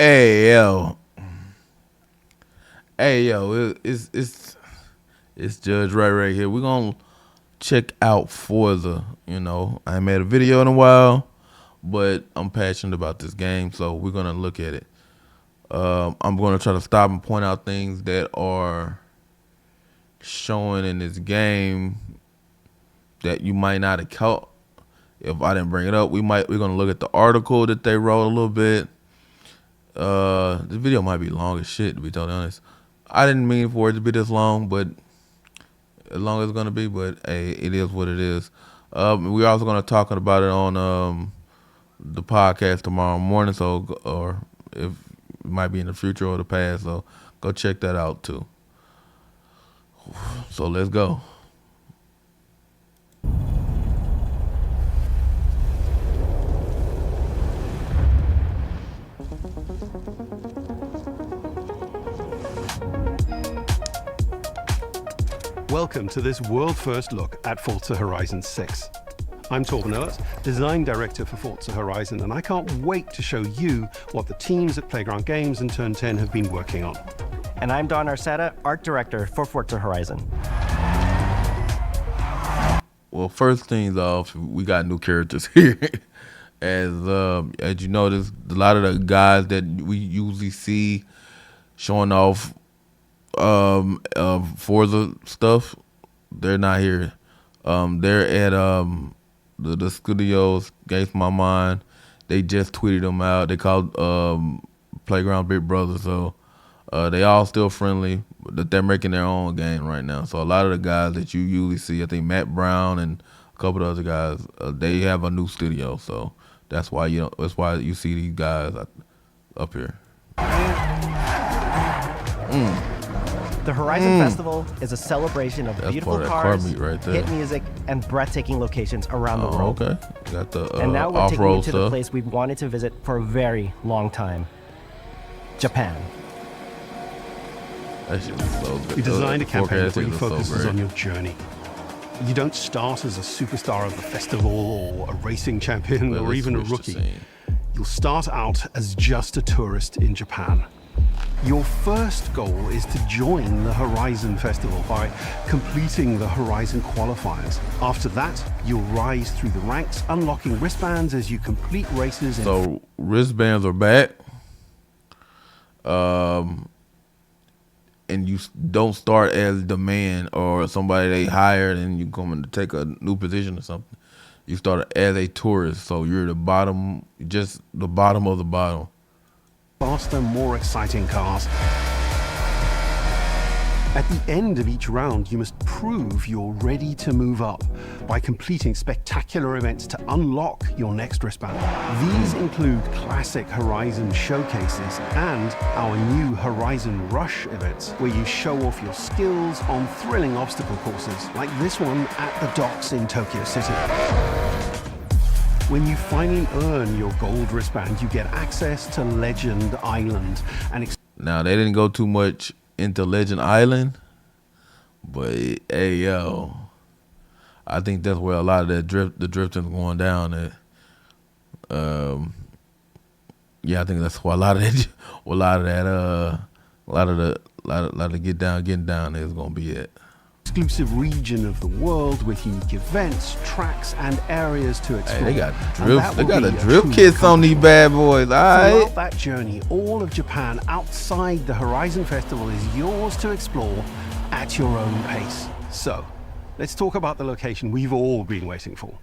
Hey yo, hey yo, it's Judge right here. We're gonna check out Forza. I ain't made a video in a while, but I'm passionate about this game, so we're gonna look at it. I'm gonna try to stop and point out things that are showing in this game that you might not have caught if I didn't bring it up. We're gonna look at the article that they wrote a little bit. This video might be long as shit, to be totally honest. I didn't mean for it to be this long, but as long as it's gonna be, but hey, it is what it is. We're also gonna talk about it on the podcast tomorrow morning, or if it might be in the future or the past, so go check that out too. So let's go. Welcome to this world-first look at Forza Horizon 6. I'm Torben Ehlert, Design Director for Forza Horizon, and I can't wait to show you what the teams at Playground Games and Turn 10 have been working on. And I'm Don Arceta, Art Director for Forza Horizon. Well, first things off, we got new characters here. As you notice, a lot of the guys that we usually see showing off Forza stuff, they're not here. They're at the studios, Games My Mind. They just tweeted them out. They called Playground Big Brother, so they all still friendly, but they're making their own game right now. So a lot of the guys that you usually see, I think Matt Brown and a couple of other guys, they have a new studio, so that's why you see these guys up here. The Horizon Festival is a celebration of beautiful cars, right there. hit music, and breathtaking locations around the world. Okay, got the And now we're taking you off-road to stuff. the place we've wanted to visit for a very long time, Japan. That shit is so good. We designed a The campaign that forecasting really is so focuses great. on your journey. You don't start as a superstar of the festival or a racing champion Well, or let's even a switch the rookie. scene. You'll start out as just a tourist in Japan. Your first goal is to join the Horizon Festival by completing the Horizon qualifiers. After that, you'll rise through the ranks, unlocking wristbands as you complete races. So wristbands are back, and you don't start as the man or somebody they hired and you come to take a new position or something. You start as a tourist, so you're the bottom, just the bottom of the bottom. Faster, more exciting cars. At the end of each round, you must prove you're ready to move up by completing spectacular events to unlock your next wristband. These include classic Horizon showcases and our new Horizon Rush events, where you show off your skills on thrilling obstacle courses, like this one at the docks in Tokyo City. When you finally earn your gold wristband, you get access to Legend Island. Now they didn't go too much into Legend Island, but hey yo, I think that's where a lot of that the drifting's going down at. Yeah, I think that's why a lot of the getting down is gonna be it. Exclusive region of the world with unique events, tracks, and areas to explore. Hey, they got And drift. that They will got be the a drift true kits on these bad boys. All right. Throughout that journey, all of Japan outside the Horizon Festival is yours to explore at your own pace. So, let's talk about the location we've all been waiting for.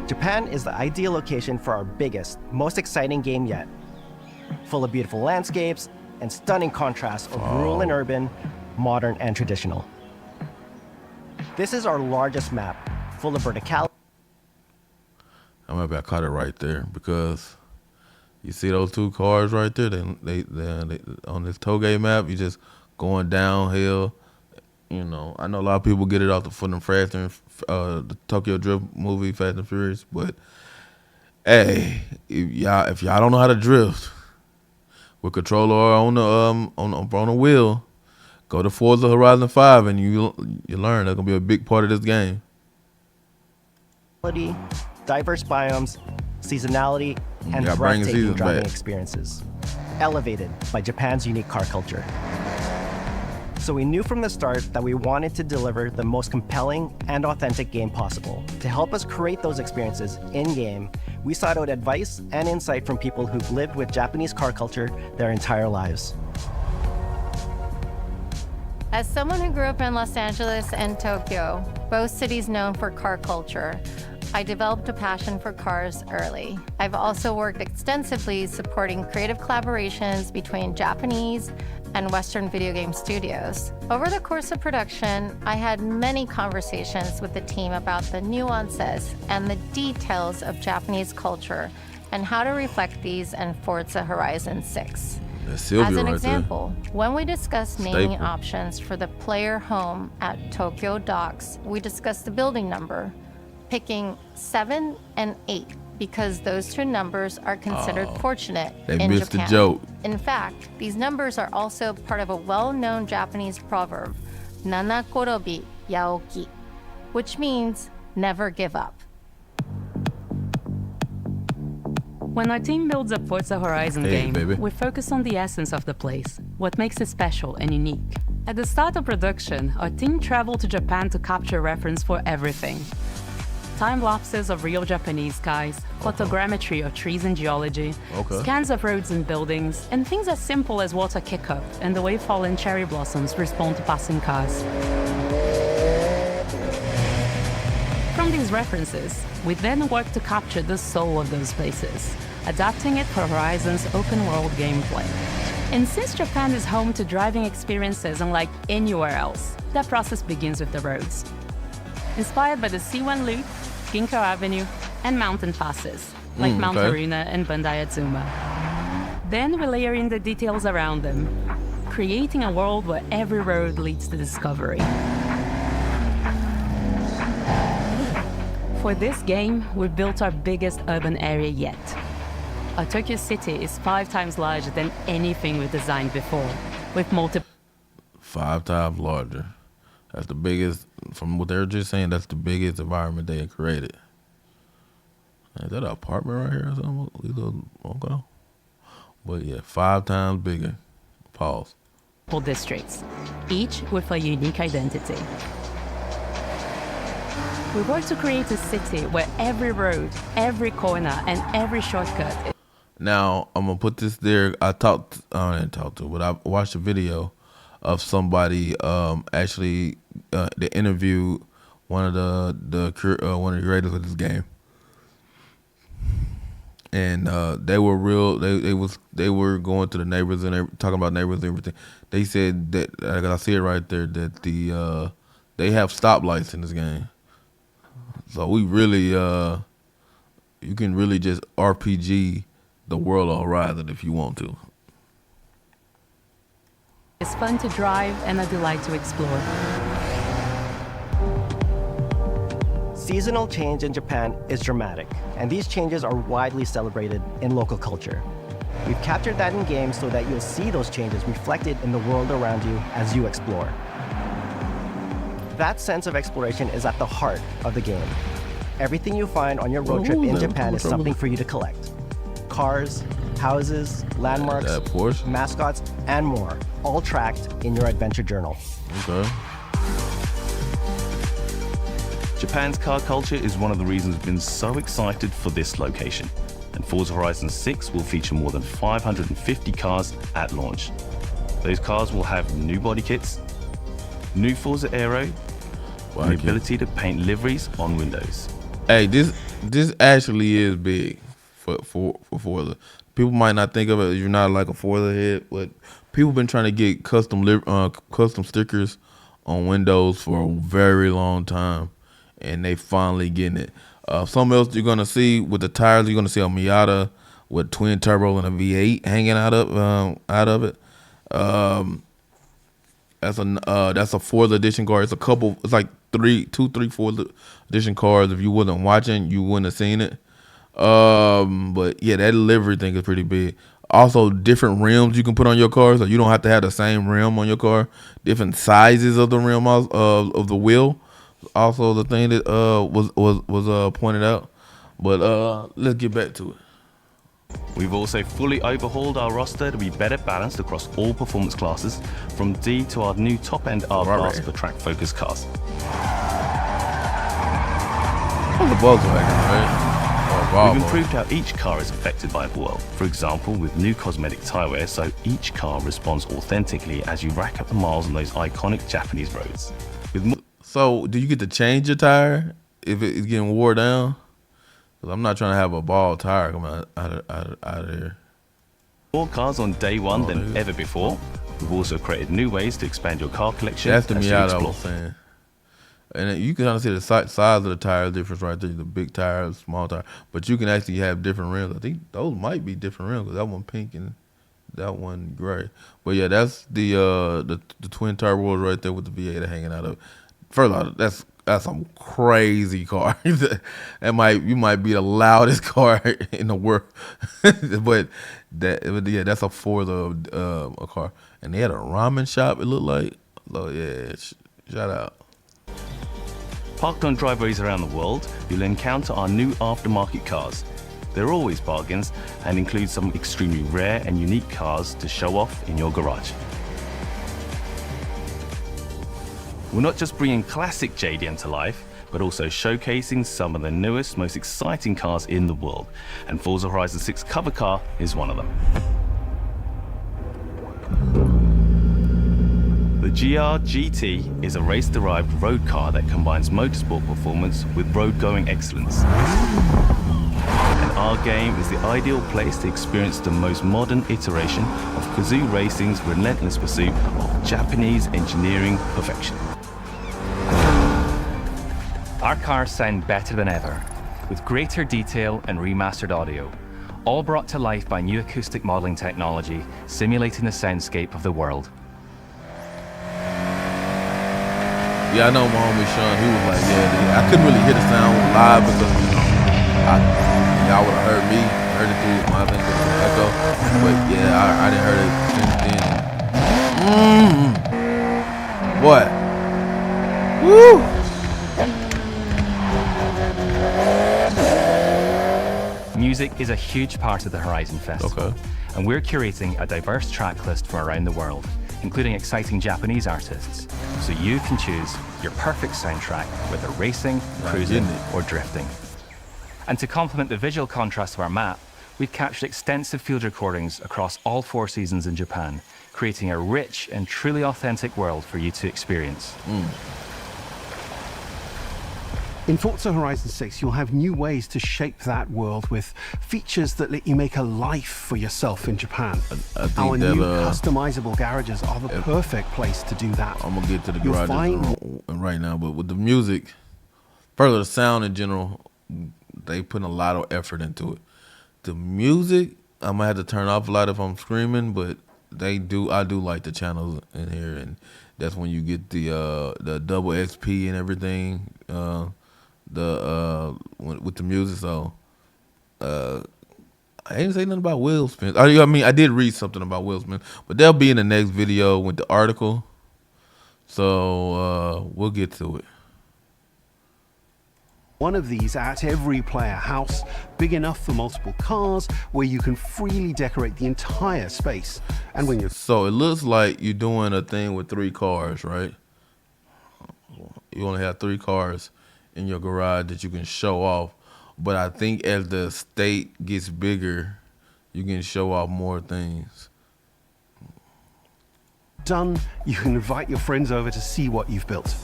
Japan is the ideal location for our biggest, most exciting game yet. Full of beautiful landscapes and stunning contrasts of rural and urban, modern and traditional. This is our largest map, full of verticality. I caught it right there because you see those two cars right there. They on this Toge map. You just going downhill. I know a lot of people get it off from the Fast and the Tokyo Drift movie, Fast and Furious. But hey, if y'all don't know how to drift with controller or on the wheel, go to Forza Horizon 5 and you learn. That's gonna be a big part of this game. Diverse biomes, seasonality, and gotta bring the breathtaking seasons driving back. experiences, elevated by Japan's unique car culture. So we knew from the start that we wanted to deliver the most compelling and authentic game possible. To help us create those experiences in-game, we sought out advice and insight from people who've lived with Japanese car culture their entire lives. As someone who grew up in Los Angeles and Tokyo, both cities known for car culture, I developed a passion for cars early. I've also worked extensively supporting creative collaborations between Japanese and Western video game studios. Over the course of production, I had many conversations with the team about the nuances and the details of Japanese culture and how to reflect these in Forza Horizon 6. That's Sylvia As an right example, when we discussed naming Staple. options for the player home at Tokyo Docks, we discussed the building number, picking 7 and 8 because those two numbers are considered fortunate they in missed the Japan. joke. In fact, these numbers are also part of a well-known Japanese proverb, Nanakorobi Yaoki, which means never give up. When our team builds a Forza Horizon Hey, game, baby. we focus on the essence of the place, what makes it special and unique. At the start of production, our team traveled to Japan to capture reference for everything. Time lapses of real Japanese skies, photogrammetry of trees and geology, Okay. scans of roads and buildings, and things as simple as water kick-up and the way fallen cherry blossoms respond to passing cars. From these references, we then work to capture the soul of those places, adapting it for Horizon's open-world gameplay. And since Japan is home to driving experiences unlike anywhere else, that process begins with the roads. Inspired by the C1 Loop, Ginkgo Avenue, and mountain passes, like Mount okay. Haruna and Bandai Atsuma. Then we layer in the details around them, creating a world where every road leads to discovery. For this game, we built our biggest urban area yet. Our Tokyo city is 5 times larger than anything we've designed before, with multiple 5 times larger. That's the biggest, from what they were just saying, that's the biggest environment they had created. Is that an apartment right here or something? Okay. But yeah, 5 times bigger. Pause. districts, each with a unique identity. We work to create a city where every road, every corner, and every shortcut. Now, I'm going to put this there. I didn't talk to, but I watched a video of somebody actually they interviewed one of the creators of this game, and they were real. They were going to the neighbors and talking about neighbors and everything. They said that, like I see it right there, that they have stoplights in this game. So we really you can really just RPG the world of Horizon if you want to. It's fun to drive and a delight to explore. Seasonal change in Japan is dramatic, and these changes are widely celebrated in local culture. We've captured that in game so that you'll see those changes reflected in the world around you as you explore. That sense of exploration is at the heart of the game. Everything you find on your road trip in Japan is something for you to collect. Cars, houses, landmarks, That Porsche? mascots, and more, all tracked in your adventure journal. Okay. Japan's car culture is one of the reasons we've been so excited for this location. And Forza Horizon 6 will feature more than 550 cars at launch. Those cars will have new body kits, new Forza Aero, and the ability to paint liveries on windows. Hey, this actually is big for Forza. People might not think of it if you're not like a Forza head, but people been trying to get custom stickers on windows for a very long time, and they finally getting it. Something else you're gonna see with the tires, you're gonna see a Miata with twin turbo and a V8 hanging out of it. That's a Forza edition car. It's a couple. It's like 4 edition cars. If you wasn't watching, you wouldn't have seen it. But yeah, that livery thing is pretty big. Also, different rims you can put on your car, so you don't have to have the same rim on your car. Different sizes of the rim of the wheel. Also, the thing that was pointed out. But let's get back to it. We've also fully overhauled our roster to be better balanced across all performance classes, from D to our new top-end R-Class for track-focused cars. Oh, the Volkswagen, right? We've improved how each car is affected by the world. For example, with new cosmetic tyre wear, so each car responds authentically as you rack up the miles on those iconic Japanese roads. So, do you get to change your tire if it's getting wore down? Because I'm not trying to have a bald tire coming out of here. More cars on day one than ever before. We've also created new ways to expand your car collection. That's the as you Miata I explore. was saying. And then you can kind of see the size of the tire difference right there. The big tire, the small tire. But you can actually have different rims. I think those might be different rims because that one pink and that one gray. But yeah, that's the twin turbos right there with the V8 hanging out of it. First of all, that's some crazy car. You might be the loudest car in the world. but that's a Forza a car. And they had a ramen shop, it looked like. So yeah, shout out. Parked on driveways around the world, you'll encounter our new aftermarket cars. They're always bargains and include some extremely rare and unique cars to show off in your garage. We're not just bringing classic JDM to life, but also showcasing some of the newest, most exciting cars in the world. And Forza Horizon 6 cover car is one of them. The GR GT is a race-derived road car that combines motorsport performance with road-going excellence. And our game is the ideal place to experience the most modern iteration of Kazoo Racing's relentless pursuit of Japanese engineering perfection. Our cars sound better than ever, with greater detail and remastered audio, all brought to life by new acoustic modeling technology, simulating the soundscape of the world. Yeah, I know my homie Sean, he was like, I couldn't really hear the sound live because, y'all would have heard me, heard it through my thing with the echo. But yeah, I didn't hear it since then. What? Woo! Music is a huge part of the Horizon Festival, Okay. and we're curating a diverse track list from around the world, including exciting Japanese artists, so you can choose your perfect soundtrack, whether racing, cruising, or drifting. And to complement the visual contrast of our map, we've captured extensive field recordings across all 4 seasons in Japan, creating a rich and truly authentic world for you to experience. In Forza Horizon 6, you'll have new ways to shape that world with features that let you make a life for yourself in Japan. I think Our that, new customizable garages are the perfect place to do that. I'm gonna get to the You'll garages find- right now, but with the music, further the sound in general, they put a lot of effort into it. The music, I might have to turn off a lot if I'm screaming, but I do like the channels in here, and that's when you get the double XP and everything. With the music, so I ain't say nothing about Will Smith. I mean, I did read something about Will Smith, but they'll be in the next video with the article. So we'll get to it. One of these at every player house, big enough for multiple cars, where you can freely decorate the entire space. And when you're So it looks like you're doing a thing with 3 cars, right? You only have 3 cars in your garage that you can show off. But I think as the state gets bigger, you can show off more things. done, you can invite your friends over to see what you've built.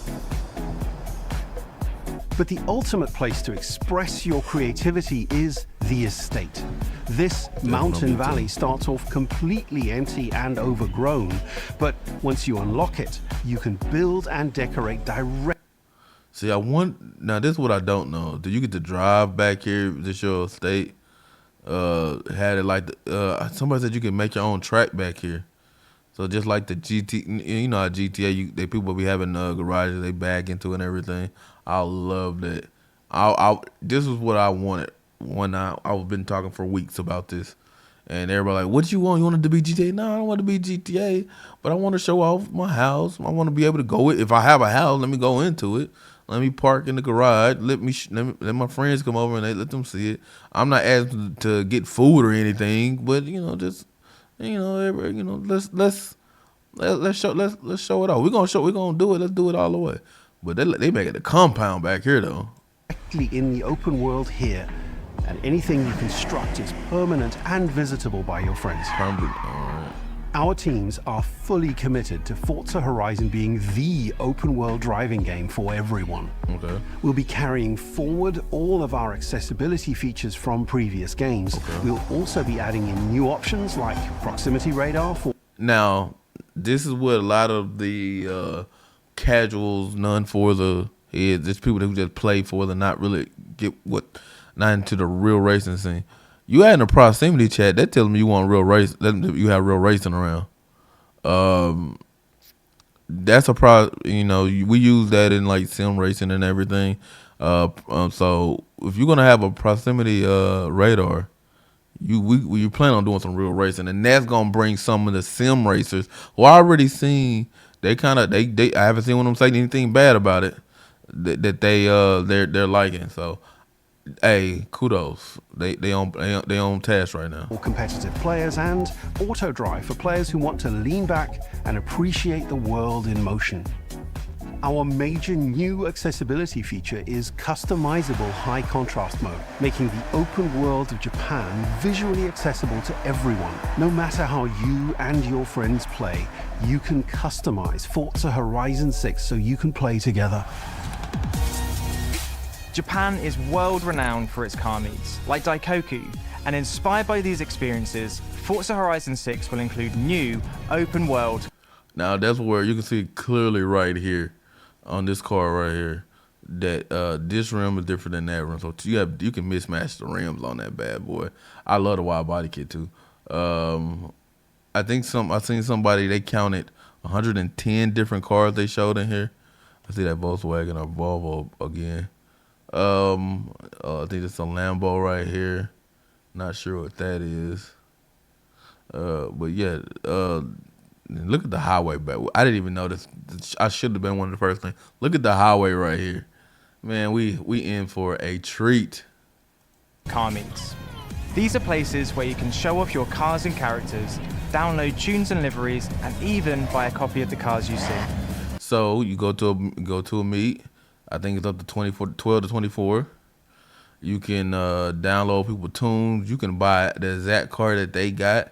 But the ultimate place to express your creativity is the estate. This mountain valley starts off completely empty and overgrown, but once you unlock it, you can build and decorate directly. See, now this is what I don't know. Do you get to drive back here? This your estate? Had it like somebody said you can make your own track back here. So just like the GT, you know how GTA, they people be having garages, they back into it and everything. I love that. This is what I wanted when I've been talking for weeks about this, and everybody like, what you want? You want it to be GTA? No, I don't want it to be GTA, but I want to show off my house. I want to be able to go if I have a house, let me go into it. Let me park in the garage. Let my friends come over and let them see it. I'm not asking to get food or anything, but just let's show it off. We're gonna do it. Let's do it all the way. But they make it a compound back here though. Directly in the open world here, and anything you construct is permanent and visitable by your friends. Permanent. All right. Our teams are fully committed to Forza Horizon being the open world driving game for everyone. Okay. We'll be carrying forward all of our accessibility features from previous games. Okay. We'll also be adding in new options like proximity radar for... Now, this is what a lot of the casuals, non-Forza heads, just people who just play Forza, not into the real racing scene. You add in a proximity chat, that tells me you want real race. You have real racing around. That's a we use that in like sim racing and everything. So if you're gonna have a proximity radar, you plan on doing some real racing, and that's gonna bring some of the sim racers who I already seen. I haven't seen one of them say anything bad about it that they're liking. So. Hey, kudos. They on task right now. For competitive players, and auto drive for players who want to lean back and appreciate the world in motion. Our major new accessibility feature is customizable high contrast mode, making the open world of Japan visually accessible to everyone. No matter how you and your friends play, you can customize Forza Horizon 6 so you can play together. Japan is world-renowned for its car meets, like Daikoku, and inspired by these experiences, Forza Horizon 6 will include new open-world. Now that's where you can see clearly right here, on this car right here, that this rim is different than that rim. So you can mismatch the rims on that bad boy. I love the wide body kit too. I seen somebody, they counted 110 different cars they showed in here. I see that Volkswagen or Volvo again. I think it's a Lambo right here. Not sure what that is. But yeah, look at the highway back. I didn't even notice. I should have been one of the first things. Look at the highway right here. Man, we in for a treat. Car meets. These are places where you can show off your cars and characters, download tunes and liveries, and even buy a copy of the cars you see. So you go to a meet. I think it's up to 12 to 24. You can download people tunes. You can buy the exact car that they got.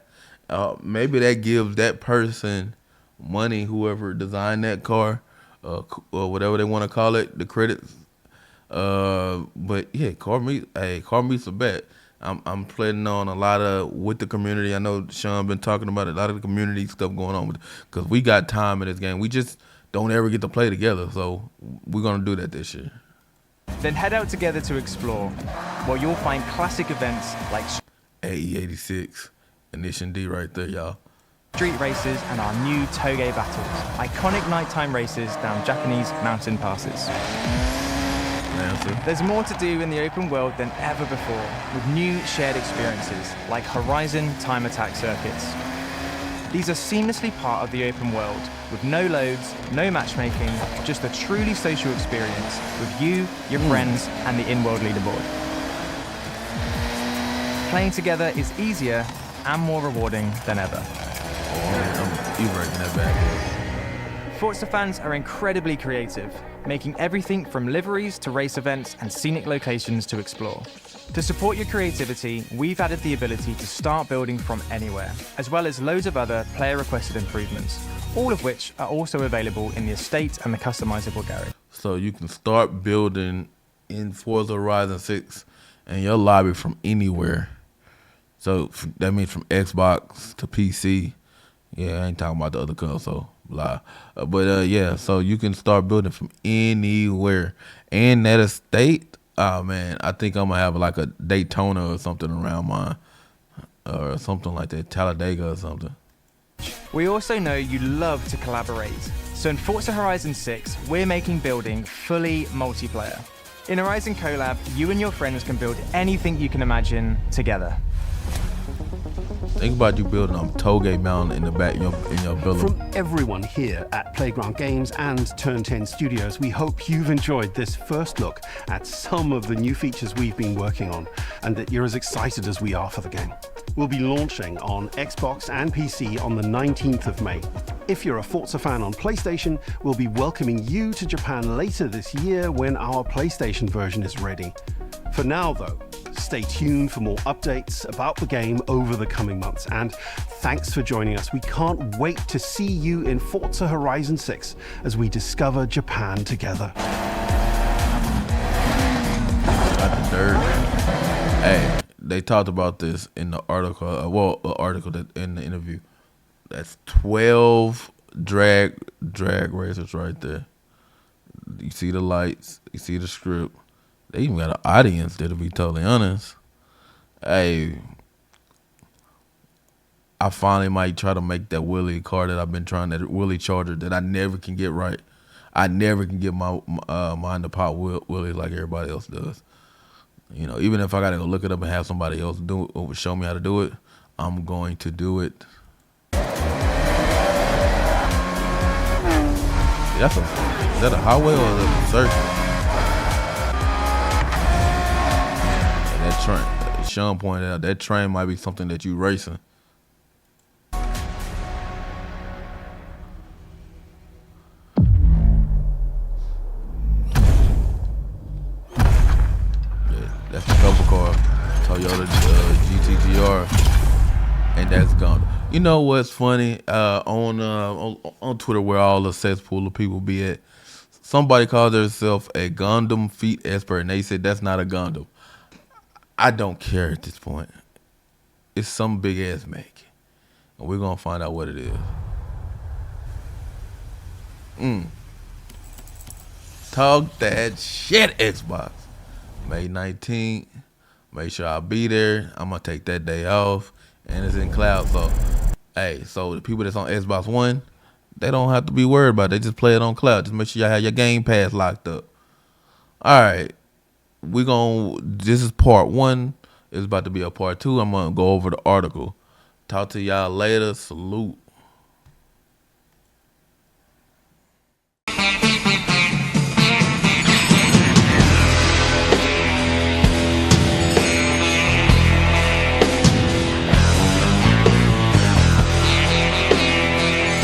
Maybe that gives that person money, whoever designed that car, or whatever they want to call it, the credits. But yeah, car meets a bet. I'm planning on a lot of with the community. I know Sean been talking about it, a lot of the community stuff going on because we got time in this game. We just don't ever get to play together, so we're gonna do that this year. Then head out together to explore, where you'll find classic events like AE86, Ignition D right there, y'all. Street races and our new Toge battles, iconic nighttime races down Japanese mountain passes. There's more to do in the open world than ever before, with new shared experiences like Horizon time attack circuits. These are seamlessly part of the open world, with no loads, no matchmaking, just a truly social experience with you, your friends, and the in-world leaderboard. Playing together is easier and more rewarding than ever. You breaking that back. Forza fans are incredibly creative, making everything from liveries to race events and scenic locations to explore. To support your creativity, we've added the ability to start building from anywhere, as well as loads of other player-requested improvements, all of which are also available in the estate and the customizable garage. So you can start building in Forza Horizon 6 and your lobby from anywhere. So that means from Xbox to PC. Yeah, I ain't talking about the other console, blah. Yeah, so you can start building from anywhere. And that estate, oh man, I think I'm gonna have like a Daytona or something around mine, or something like that, Talladega or something. We also know you love to collaborate, so in Forza Horizon 6, we're making building fully multiplayer. In Horizon Collab, you and your friends can build anything you can imagine together. Think about you building a tollgate mountain in the back in your building. From everyone here at Playground Games and Turn 10 Studios, we hope you've enjoyed this first look at some of the new features we've been working on, and that you're as excited as we are for the game. We'll be launching on Xbox and PC on the 19th of May. If you're a Forza fan on PlayStation, we'll be welcoming you to Japan later this year when our PlayStation version is ready. For now, though, stay tuned for more updates about the game over the coming months. And thanks for joining us. We can't wait to see you in Forza Horizon 6 as we discover Japan together. Got the dirt. Hey, they talked about this in the article. In the interview. That's 12 drag racers right there. You see the lights. You see the script. They even got an audience there, to be totally honest. Hey, I finally might try to make that Willie car that I've been trying, that Willie Charger that I never can get right. I never can get my mind to pop Willie like everybody else does. You know, even if I gotta go look it up and have somebody else do it or show me how to do it, I'm going to do it. Is that a highway or is that a circle? That train, Sean pointed out, that train might be something that you racing. Yeah, that's the cover car, Toyota GTGR, and that's gone. You know what's funny? On Twitter, where all the cesspool of people be at, somebody called themselves a Gundam feet expert, and they said that's not a Gundam. I don't care at this point. It's some big ass make. And we're gonna find out what it is. Talk that shit, Xbox. May 19th. Make sure I'll be there. I'm gonna take that day off. And it's in cloud. So hey, so the people that's on Xbox One, they don't have to be worried about it. They just play it on cloud. Just make sure y'all have your Game Pass locked up. Alright. This is part 1. It's about to be a part 2. I'm gonna go over the article. Talk to y'all later. Salute.